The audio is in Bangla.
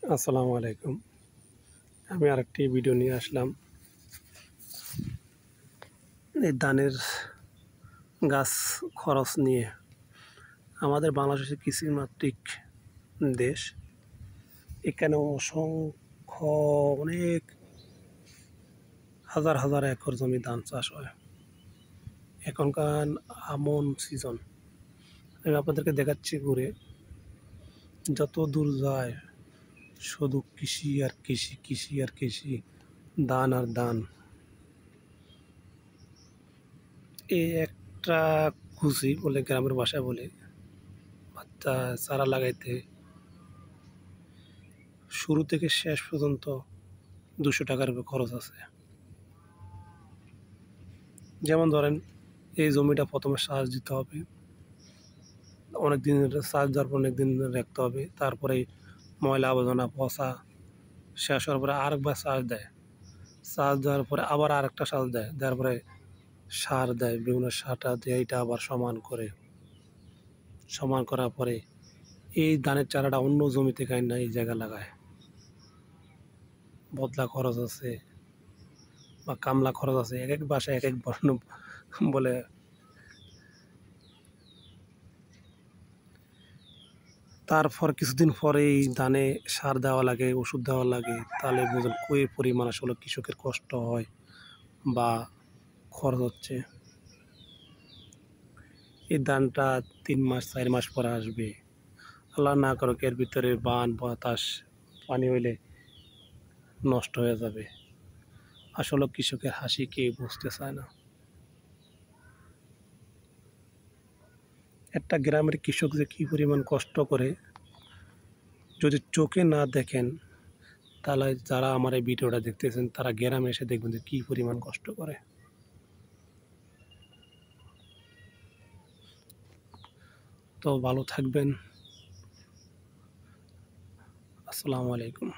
আসসালামু আলাইকুম। আমি আরেকটি ভিডিও নিয়ে আসলাম। এই ধানের গাছ খরচ নিয়ে। আমাদের বাংলাদেশ কৃষিমাতৃক দেশ। এখানে অসংখ্য অনেক হাজার হাজার একর জমি ধান চাষ হয়। এখনকার আমন সিজন। আমি আপনাদেরকে দেখাচ্ছি ঘুরে। যত দূর যায় শুধু কৃষি আর কৃষি, কৃষি আর কৃষি, ধান আর ধান। এই একটা খুশি বলে গ্রামের ভাষায় বলে, বাচ্চা চারা লাগাইতে শুরু থেকে শেষ পর্যন্ত 200 টাকার খরচ আছে। যেমন ধরেন, এই জমিটা প্রথমে সার দিতে হবে, অনেক দিন সার দেওয়ার পর অনেক দিন রাখতে হবে, তারপরে ময়লা আবর্জনা পচা শেষ হওয়ার পরে আরেকবার সার দেয়, সার দেওয়ার পরে আবার আরেকটা সার দেয়, দেওয়ার পরে সার দেয়, বিভিন্ন সারটা দিয়ে এইটা আবার সমান করার পরে এই ধানের চারাটা অন্য জমি থেকে না এই জায়গায় লাগায়। বদলা খরচ আছে বা কামলা খরচ আছে, এক এক বাসায় এক এক বর্ণ বলে। তারপর কিছুদিন পরে এই ধানে সার দেওয়া লাগে, ওষুধ দেওয়া লাগে। তাহলে বুঝুন কই পরিমাণ আসলে কৃষকের কষ্ট হয় বা খরচ হচ্ছে। এই ধানটা 3 মাস 4 মাস পরে আসবে। আল্লাহ না করুক এর ভিতরে বান বাতাস পানি হইলে নষ্ট হয়ে যাবে। আসলে কৃষকের হাসি কেউ বুঝতে চায় না। একটা গ্রামের কৃষক যে কী পরিমাণ কষ্ট করে, যদি চোখে না দেখেন তাহলে যারা আমার এই ভিডিওটা দেখতেছেন তারা গ্রামে এসে দেখবেন যে কী পরিমাণ কষ্ট করে। তো ভালো থাকবেন। আসসালামু আলাইকুম।